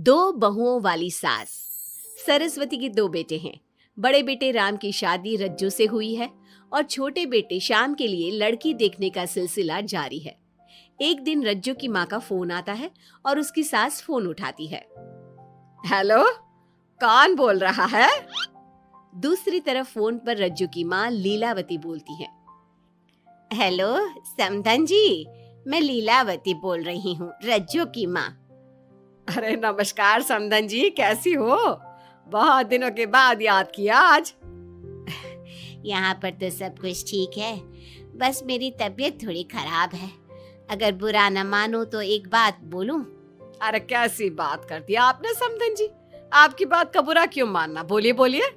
दो बहुओं वाली सास। सरस्वती के दो बेटे हैं। बड़े बेटे राम की शादी रज्जू से हुई है और छोटे बेटे श्याम के लिए लड़की देखने का सिलसिला जारी है। एक दिन रज्जू की माँ का फोन आता है और उसकी सास फोन उठाती है। हेलो, कौन बोल रहा है? दूसरी तरफ फोन पर रज्जू की माँ लीलावती बोलती है। हेलो समधन जी, मैं लीलावती बोल रही हूँ, रज्जू की माँ। अरे नमस्कार समधन जी, कैसी हो? बहुत दिनों के बाद याद किया आज। यहाँ पर तो सब कुछ ठीक है, बस मेरी तबीयत थोड़ी खराब है। अगर बुरा न मानो तो एक बात बोलूं? अरे कैसी बात कर दी आपने समधन जी, आपकी बात का बुरा क्यों मानना, बोलिए बोलिए।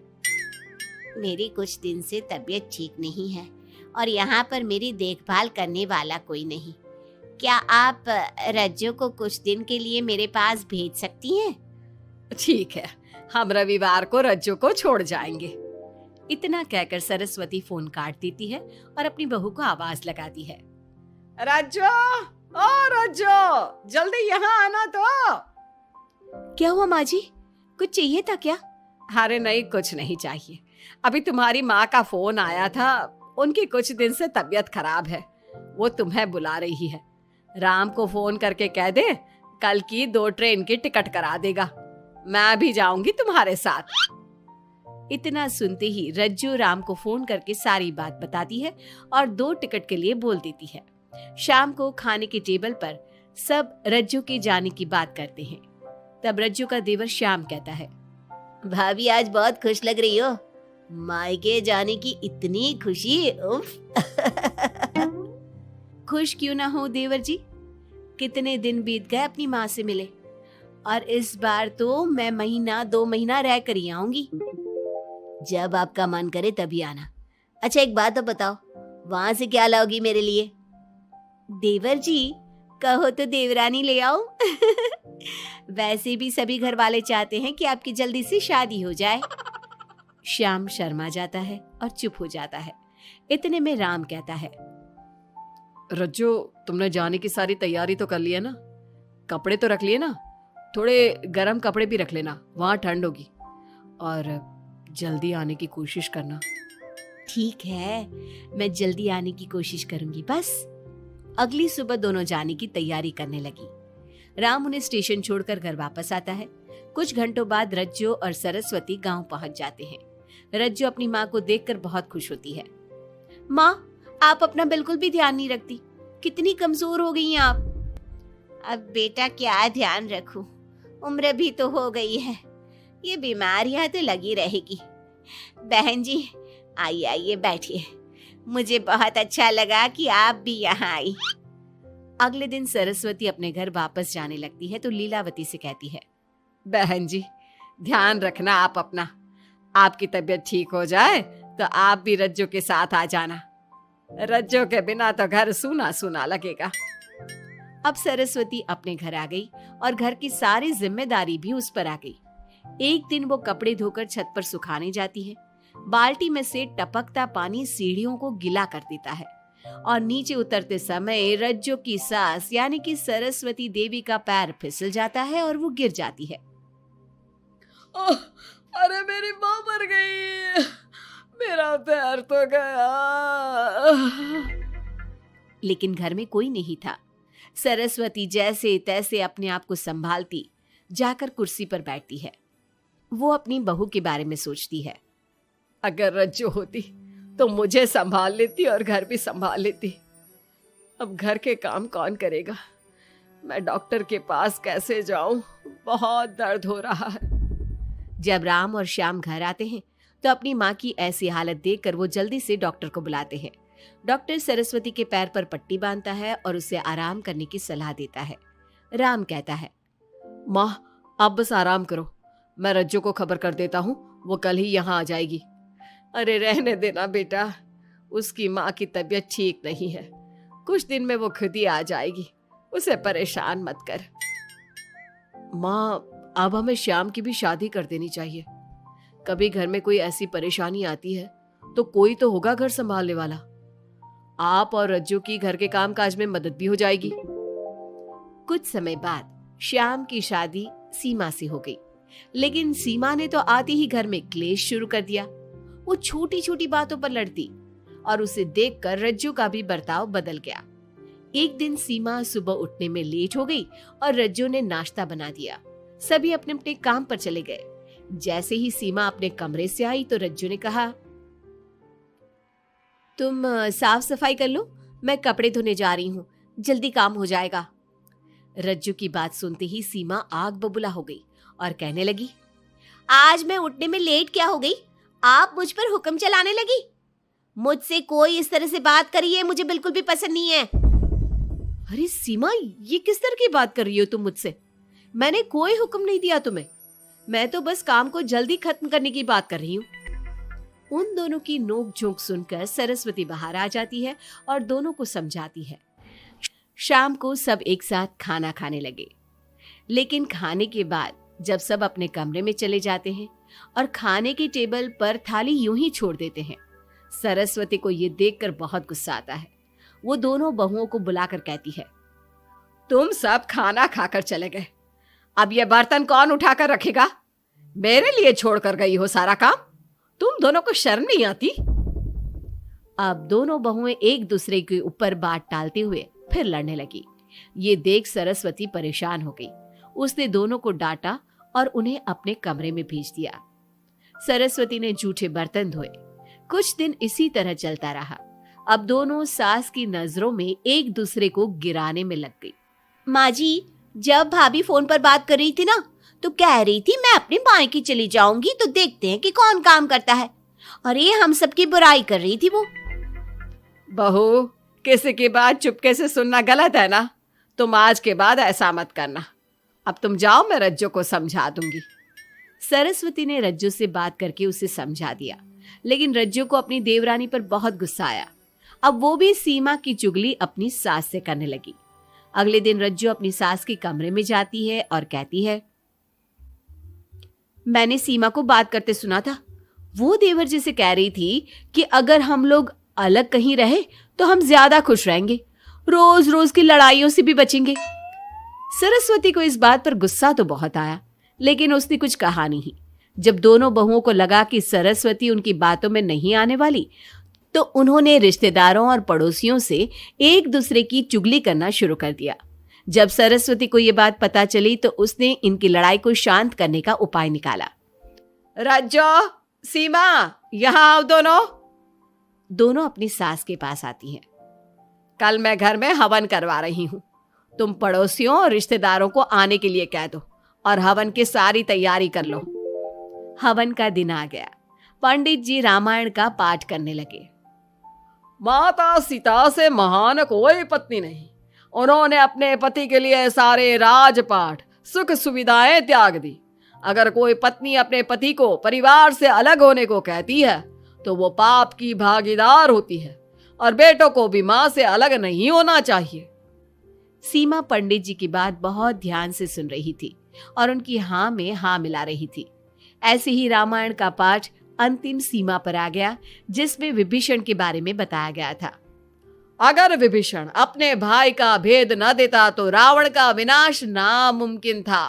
मेरी कुछ दिन से तबीयत ठीक नहीं है और यहाँ पर मेरी देखभाल करने वाला कोई नहीं। क्या आप रज्जू को कुछ दिन के लिए मेरे पास भेज सकती हैं? ठीक है, हम रविवार को रज्जू को छोड़ जाएंगे। इतना कहकर सरस्वती फोन काट देती है और अपनी बहू को आवाज लगाती है। रज्जू, ओ रज्जू, जल्दी यहाँ आना तो। क्या हुआ माँ जी, कुछ चाहिए था क्या? अरे नहीं, कुछ नहीं चाहिए। अभी तुम्हारी माँ का फोन आया था, उनकी कुछ दिन से तबीयत खराब है, वो तुम्हें बुला रही है। राम को फोन करके कह दे कल की 2 ट्रेन की टिकट करा देगा, मैं भी जाऊंगी तुम्हारे साथ। इतना सुनते ही रज्जू राम को फोन करके सारी बात बताती है और 2 टिकट के लिए बोल देती है। शाम को खाने के टेबल पर सब रज्जू के जाने की बात करते हैं। तब रज्जू का देवर श्याम कहता है, भाभी आज बहुत खुश लग रही हो, मायके जाने की इतनी खुशी, उफ। खुश क्यों ना हो देवर जी, कितने दिन बीत गए अपनी माँ से मिले, और इस बार तो मैं 1-2 महीना रह कर ही आऊंगी। जब आपका मन करे तभी आना। अच्छा एक बात तो बताओ, वहां से क्या लाओगी मेरे लिए? देवर जी कहो तो देवरानी ले आओ। वैसे भी सभी घर वाले चाहते हैं कि आपकी जल्दी से शादी हो जाए। श्याम शर्मा जाता है और चुप हो जाता है। इतने में राम कहता है, रज्जू, तुमने जाने की सारी तैयारी तो कर ली है ना? कपड़े तो रख लिए ना? थोड़े गर्म कपड़े भी रख लेना, वहां ठंड होगी, और जल्दी आने की कोशिश करना। ठीक है, मैं जल्दी आने की कोशिश करूंगी। बस अगली सुबह दोनों जाने की तैयारी करने लगी। राम उन्हें स्टेशन छोड़कर घर वापस आता है। कुछ घंटों बाद रज्जू और सरस्वती गांव पहुंच जाते हैं। रज्जू अपनी माँ को देखकर बहुत खुश होती है। माँ, आप अपना बिल्कुल भी ध्यान नहीं रखती, कितनी कमजोर हो गई हैं आप। अब बेटा क्या ध्यान रखूं, उम्र भी तो हो गई है, ये बीमारियां तो लगी रहेगी। बहन जी आइए आइए बैठिए, मुझे बहुत अच्छा लगा कि आप भी यहाँ आई। अगले दिन सरस्वती अपने घर वापस जाने लगती है तो लीलावती से कहती है, बहन जी ध्यान रखना आप अपना, आपकी तबीयत ठीक हो जाए तो आप भी रज्जू के साथ आ जाना, रज्जू के बिना तो घर सूना सूना लगेगा। अब सरस्वती अपने घर आ गई और घर की सारी जिम्मेदारी भी उस पर आ गई। एक दिन वो कपड़े धोकर छत पर सुखाने जाती है। बाल्टी में से टपकता पानी सीढ़ियों को गीला कर देता है और नीचे उतरते समय रज्जू की सास यानी कि सरस्वती देवी का पैर फिसल जाता है और वो गिर जाती है। ओह, अरे मेरी माँ मर गई, मेरा पैर तो गया। लेकिन घर में कोई नहीं था। सरस्वती जैसे तैसे अपने आप को संभालती जाकर कुर्सी पर बैठती है। वो अपनी बहू के बारे में सोचती है। अगर रज्जू होती तो मुझे संभाल लेती और घर भी संभाल लेती। अब घर के काम कौन करेगा? मैं डॉक्टर के पास कैसे जाऊं? बहुत दर्द हो रहा है। जब राम और श्याम घर आते हैं तो अपनी माँ की ऐसी हालत देखकर वो जल्दी से डॉक्टर को बुलाते हैं। डॉक्टर सरस्वती के पैर पर पट्टी बांधता है और उसे आराम करने की सलाह देता है। राम कहता है, माँ आप बस आराम करो, मैं रज्जू को खबर कर देता हूँ, वो कल ही यहाँ आ जाएगी। अरे रहने देना बेटा, उसकी माँ की तबीयत ठीक नहीं है, कुछ दिन में वो खुद ही आ जाएगी, उसे परेशान मत कर। माँ अब हमें श्याम की भी शादी कर देनी चाहिए, कभी घर में कोई ऐसी परेशानी आती है तो कोई तो होगा घर संभालने वाला। आप और रज्जू की घर के काम काज में मदद भी हो जाएगी। कुछ समय बाद श्याम की शादी सीमा से हो गई। लेकिन सीमा ने तो आते ही घर में क्लेश शुरू कर दिया। वो छोटी छोटी बातों पर लड़ती और उसे देखकर रज्जू का भी बर्ताव बदल गया। एक दिन सीमा सुबह उठने में लेट हो गई और रज्जू ने नाश्ता बना दिया। सभी अपने अपने काम पर चले गए। जैसे ही सीमा अपने कमरे से आई तो रज्जू ने कहा, तुम साफ सफाई कर लो, मैं कपड़े धोने जा रही हूँ, जल्दी काम हो जाएगा। रज्जू की बात सुनते ही सीमा आग बबूला हो गई और कहने लगी, आज मैं उठने में लेट क्या हो गई? आप मुझ पर हुक्म चलाने लगी। मुझसे कोई इस तरह से बात करी है मुझे बिल्कुल भी पसंद नहीं है। अरे सीमा, ये किस तरह की बात कर रही हो तुम मुझसे? मैंने कोई हुक्म नहीं दिया तुम्हें। मैं तो बस काम को जल्दी खत्म करने की बात कर रही हूँ। उन दोनों की नोक झोंक सुनकर सरस्वती बाहर आ जाती है और दोनों को समझाती है। शाम को सब एक साथ खाना खाने लगे। लेकिन खाने के बाद जब सब अपने कमरे में चले जाते हैं और खाने की टेबल पर थाली यूं ही छोड़ देते हैं, सरस्वती को ये देखकर बहुत गुस्सा आता है। वो दोनों बहुओं को बुलाकर कहती है, तुम सब खाना खाकर चले गए, अब ये बर्तन कौन उठाकर रखेगा? मेरे लिए छोड़कर गई हो सारा काम। तुम दोनों को शर्म नहीं आती? अब दोनों बहुएं एक दूसरे के ऊपर बात टालते हुए फिर लड़ने लगी। ये देख सरस्वती परेशान हो गई। उसने दोनों को डांटा और उन्हें अपने कमरे में भेज दिया। सरस्वती ने जूठे बर्तन धोए। कुछ दिन इसी तरह चलता रहा। अब दोनों सास की नजरों में एक दूसरे को गिराने में लग गई। माँ जी, जब भाभी फोन पर बात कर रही थी ना, तो कह रही थी मैं अपने मायके चली जाऊंगी तो देखते हैं कि कौन काम करता है। और ये हम सबकी बुराई कर रही थी वो। बहू, किसी की बात चुपके से सुनना गलत है ना? तुम आज के बाद ऐसा मत करना। अब तुम जाओ, मैं रज्जू को समझा दूंगी। सरस्वती ने रज्जू से बात करके उसे समझा दिया। लेकिन रज्जू को अपनी देवरानी पर बहुत गुस्सा आया। अब वो भी सीमा की चुगली अपनी सास से करने लगी। अगले दिन रज्जू अपनी सास के कमरे में जाती है और कहती है, मैंने सीमा को बात करते सुना था। वो देवर जी से कह रही थी कि अगर हम लोग अलग कहीं रहे तो हम ज्यादा खुश रहेंगे, रोज रोज की लड़ाइयों से भी बचेंगे। सरस्वती को इस बात पर गुस्सा तो बहुत आया, लेकिन उसने कुछ कहा नहीं। जब दोनों बहुओं को लगा कि सरस्वती उनकी बातों में नहीं आने वाली, तो उन्होंने रिश्तेदारों और पड़ोसियों से एक दूसरे की चुगली करना शुरू कर दिया। जब सरस्वती को ये बात पता चली तो उसने इनकी लड़ाई को शांत करने का उपाय निकाला। रज्जो, सीमा, यहाँ आओ दोनों। दोनों अपनी सास के पास आती हैं। कल मैं घर में हवन करवा रही हूँ। तुम पड़ोसियों और रिश्तेदारों को आने के लिए कह दो और हवन की सारी तैयारी कर लो। हवन का दिन आ गया। पंडित जी रामायण का पाठ करने लगे। माता सीता से महान कोई पत्नी नहीं। उन्होंने अपने पति के लिए सारे राजपाट, सुख सुविधाएं त्याग दी। अगर कोई पत्नी अपने पति को परिवार से अलग होने को कहती है तो वो पाप की भागीदार होती है और बेटों को भी मां से अलग नहीं होना चाहिए। सीमा पंडित जी की बात बहुत ध्यान से सुन रही थी और उनकी हाँ में हाँ मिला रही थी। ऐसे ही रामायण का पाठ अंतिम सीमा पर आ गया, जिसमें विभीषण के बारे में बताया गया था। अगर विभीषण अपने भाई का भेद न देता तो रावण का विनाश नामुमकिन था।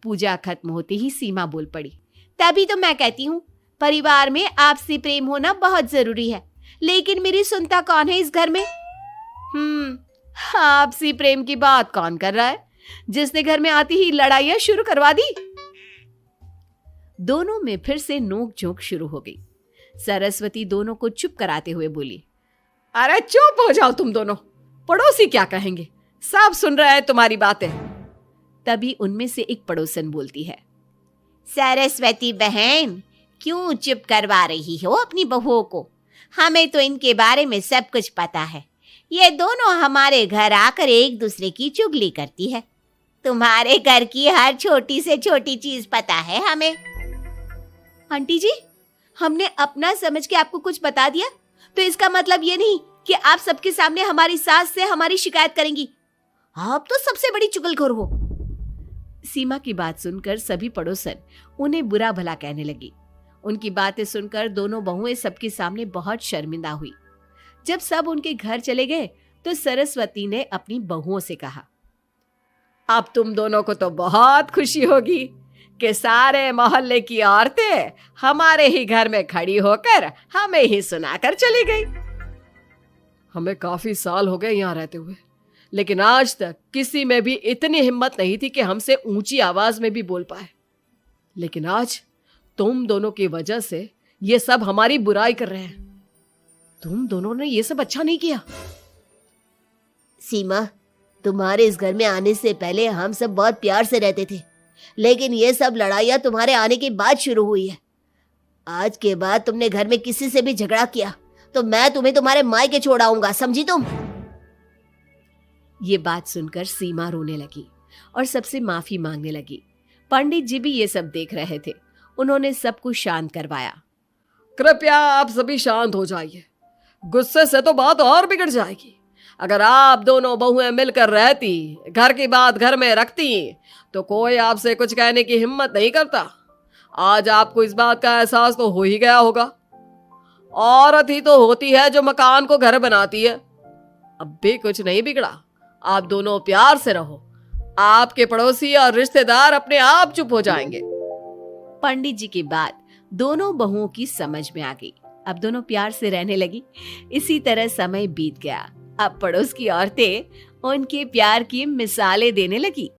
पूजा खत्म होते ही सीमा बोल पड़ी, तभी तो मैं कहती हूँ परिवार में आपसी प्रेम होना बहुत जरूरी है। लेकिन मेरी सुनता कौन है इस घर में? आपसी प्रेम की बात कौन कर रहा है, जिसने घर में आती ही लड़ाइयां शुरू करवा दी? दोनों में फिर से नोक झोंक शुरू हो गई। सरस्वती दोनों को चुप कराते हुए बोली, अरे चुप हो जाओ तुम दोनों, पड़ोसी क्या कहेंगे, सब सुन रहे हैं तुम्हारी बातें। तभी उनमें से एक पड़ोसन बोलती है, सरस्वती बहन, क्यों चुप करवा रही हो अपनी बहुओं को? हमें तो इनके बारे में सब कुछ पता है। ये दोनों हमारे घर आकर एक दूसरे की चुगली करती है। तुम्हारे घर की हर छोटी से छोटी चीज पता है हमें। आंटी जी, हमने अपना समझ के आपको कुछ बता दिया तो इसका मतलब ये नहीं कि आप सबके सामने हमारी सास से हमारी शिकायत करेंगी। आप तो सबसे बड़ी चुगलखोर हो। सीमा की बात सुनकर सभी पड़ोसन उन्हें बुरा भला कहने लगी। उनकी बातें सुनकर दोनों बहुएं सबके सामने बहुत शर्मिंदा हुई। जब सब उनके घर चले गए तो सरस्वती ने अपनी बहुओं से कहा, अब तुम दोनों को तो बहुत खुशी होगी कि सारे मोहल्ले की औरतें हमारे ही घर में खड़ी होकर हमें ही सुनाकर चली गई। हमें काफी साल हो गए यहाँ रहते हुए, लेकिन आज तक किसी में भी इतनी हिम्मत नहीं थी कि हमसे ऊंची आवाज में भी बोल पाए। लेकिन आज तुम दोनों की वजह से ये सब हमारी बुराई कर रहे हैं। तुम दोनों ने ये सब अच्छा नहीं किया। सीमा, तुम्हारे इस घर में आने से पहले हम सब बहुत प्यार से रहते थे, लेकिन ये सब लड़ाइयाँ तुम्हारे आने के बाद शुरू हुई है। आज के बाद तुमने घर में किसी से भी झगड़ा किया तो मैं तुम्हें तुम्हारे मायके छोड़ाऊंगा, समझी तुम? ये बात सुनकर सीमा रोने लगी और सबसे माफी मांगने लगी। पंडित जी भी ये सब देख रहे थे। उन्होंने सब कुछ शांत करवाया। कृपया आप सभी शांत हो जाइए, गुस्से से तो बात और बिगड़ जाएगी। अगर आप दोनों बहुएं मिलकर रहती, घर की बात घर में रखती, तो कोई आपसे कुछ कहने की हिम्मत नहीं करता। आज आपको इस बात का एहसास तो हो ही गया होगा। औरत ही तो होती है जो मकान को घर बनाती है। अब भी कुछ नहीं बिगड़ा, आप दोनों प्यार से रहो। आपके पड़ोसी और रिश्तेदार अपने आप चुप हो जाएंगे। पंडित जी की बात दोनों बहुओं की समझ में आ गई। अब दोनों प्यार से रहने लगी। इसी तरह समय बीत गया। अब पड़ोस की औरतें उनके प्यार की मिसालें देने लगी।